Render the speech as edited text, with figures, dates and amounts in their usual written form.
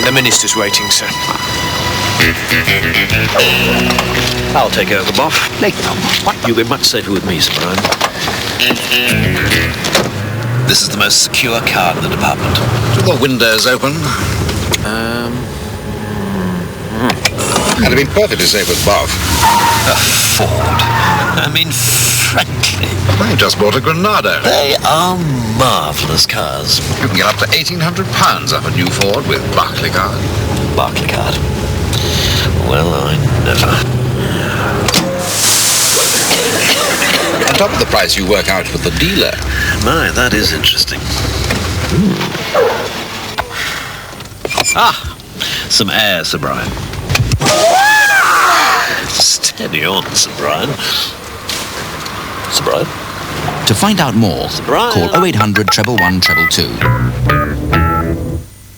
The minister's waiting, sir. I'll take over, Boff. You'll be much safer with me, Sir Brian. This is the most secure card in the department. Do the windows open? I'd have been perfectly safe with Boff. A Ford. I mean, frankly. I just bought a Granada. They are marvellous cars. You can get up to £1,800 off a new Ford with Barclaycard. Barclaycard. Well, I never. On top of the price you work out with the dealer. My, that is interesting. Ah, some air, Sir Brian. Steady on, Sir Brian. Sir Brian? To find out more, Sir Brian. call 0800 111 222.